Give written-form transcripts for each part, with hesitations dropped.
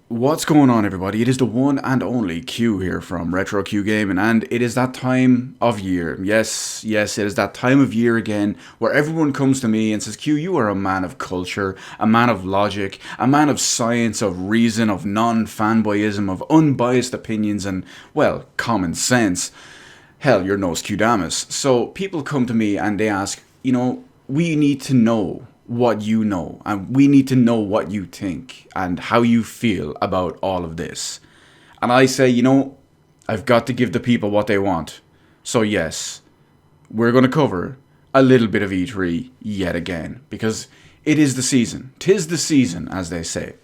What's going on, everybody? It is the one and only Q here from Retro Q Gaming, and it is that time of year. Yes, it is that time of year again where everyone comes to me and says, Q, you are a man of culture, a man of logic, a man of science, of reason, of non fanboyism, of unbiased opinions, and, well, common sense. Hell, your nose Qdamus. So people come to me and they ask, we need to know what you know, and we need to know what you think and how you feel about all of this. And I say, I've got to give the people what they want. So yes, we're going to cover a little bit of E3 yet again, because it is the season. 'Tis the season, as they say.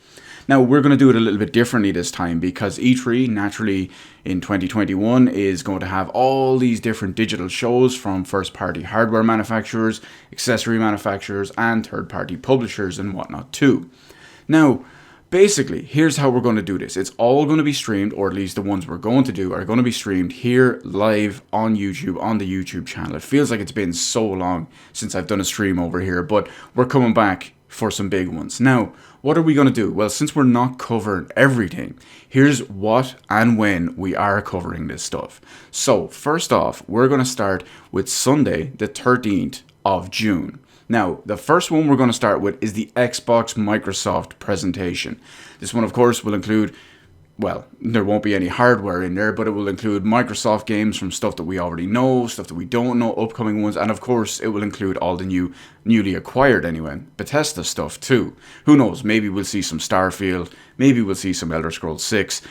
Now, we're going to do it a little bit differently this time because E3, naturally, in 2021 is going to have all these different digital shows from first-party hardware manufacturers, accessory manufacturers, and third-party publishers and whatnot too. Now, basically, here's how we're going to do this. It's all going to be streamed, or at least the ones we're going to do are going to be streamed here live on YouTube, on the YouTube channel. It feels like it's been so long since I've done a stream over here, but we're coming back for some big ones. Now, what are we going to do? Well, since we're not covering everything, here's what and when we are covering this stuff. So, first off, we're going to start with Sunday, the 13th of June. Now, the first one we're going to start with is the Xbox Microsoft presentation. This one, of course, will include, well, there won't be any hardware in there, but it will include Microsoft games from stuff that we already know, stuff that we don't know, upcoming ones, and of course, it will include all the newly acquired, anyway, Bethesda stuff too. Who knows, maybe we'll see some Starfield, maybe we'll see some Elder Scrolls 6.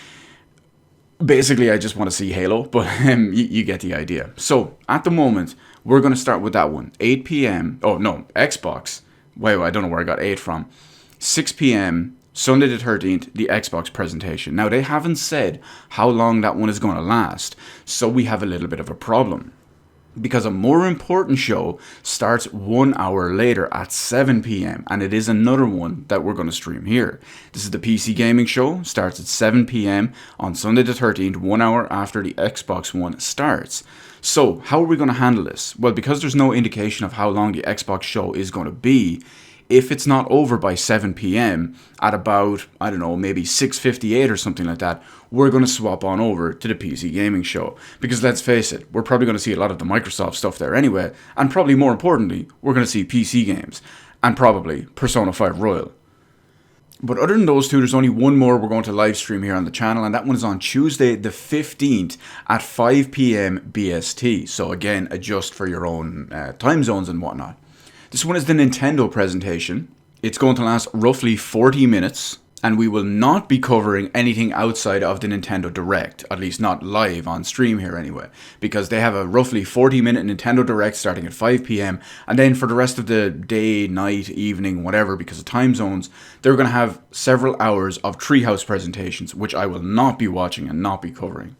Basically, I just want to see Halo, but you get the idea. So, at the moment, we're going to start with that one. 8 p.m. Oh, no, Xbox. Wait, I don't know where I got 8 from. 6 p.m., Sunday the 13th, the Xbox presentation. Now, they haven't said how long that one is going to last, so we have a little bit of a problem. Because a more important show starts 1 hour later at 7 p.m. and it is another one that we're going to stream here. This is the PC Gaming Show, starts at 7 p.m. on Sunday the 13th, 1 hour after the Xbox One starts. So, how are we going to handle this? Well, because there's no indication of how long the Xbox show is going to be, if it's not over by 7 p.m. at about, I don't know, maybe 6:58 or something like that, we're going to swap on over to the PC Gaming Show. Because let's face it, we're probably going to see a lot of the Microsoft stuff there anyway, and probably more importantly, we're going to see PC games, and probably Persona 5 Royal. But other than those two, there's only one more we're going to live stream here on the channel, and that one is on Tuesday the 15th at 5 p.m. BST. So again, adjust for your own time zones and whatnot. This one is the Nintendo presentation. It's going to last roughly 40 minutes, and we will not be covering anything outside of the Nintendo Direct, at least not live on stream here anyway, because they have a roughly 40-minute Nintendo Direct starting at 5 p.m, and then for the rest of the day, night, evening, whatever, because of time zones, they're going to have several hours of Treehouse presentations, which I will not be watching and not be covering.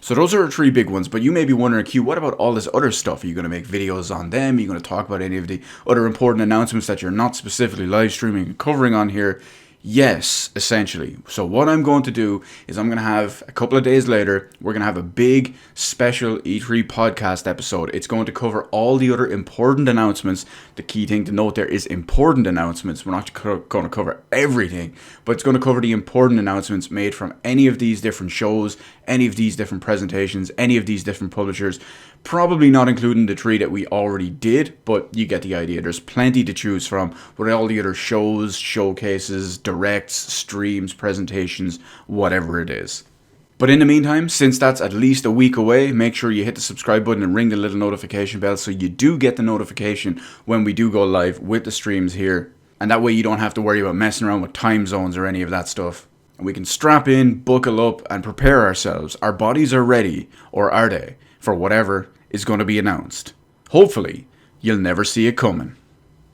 So those are our three big ones, but you may be wondering, Q, what about all this other stuff? Are you going to make videos on them? Are you going to talk about any of the other important announcements that you're not specifically live streaming and covering on here? Yes, essentially. So what I'm going to do is I'm going to have, a couple of days later, we're going to have a big special E3 podcast episode. It's going to cover all the other important announcements. The key thing to note there is important announcements. We're not going to cover everything, but it's going to cover the important announcements made from any of these different shows, any of these different presentations, any of these different publishers. Probably not including the three that we already did, but you get the idea. There's plenty to choose from with all the other shows, showcases, directs, streams, presentations, whatever it is. But in the meantime, since that's at least a week away, make sure you hit the subscribe button and ring the little notification bell so you do get the notification when we do go live with the streams here. And that way you don't have to worry about messing around with time zones or any of that stuff. And we can strap in, buckle up, and prepare ourselves. Our bodies are ready, or are they, for whatever is going to be announced. Hopefully, you'll never see it coming.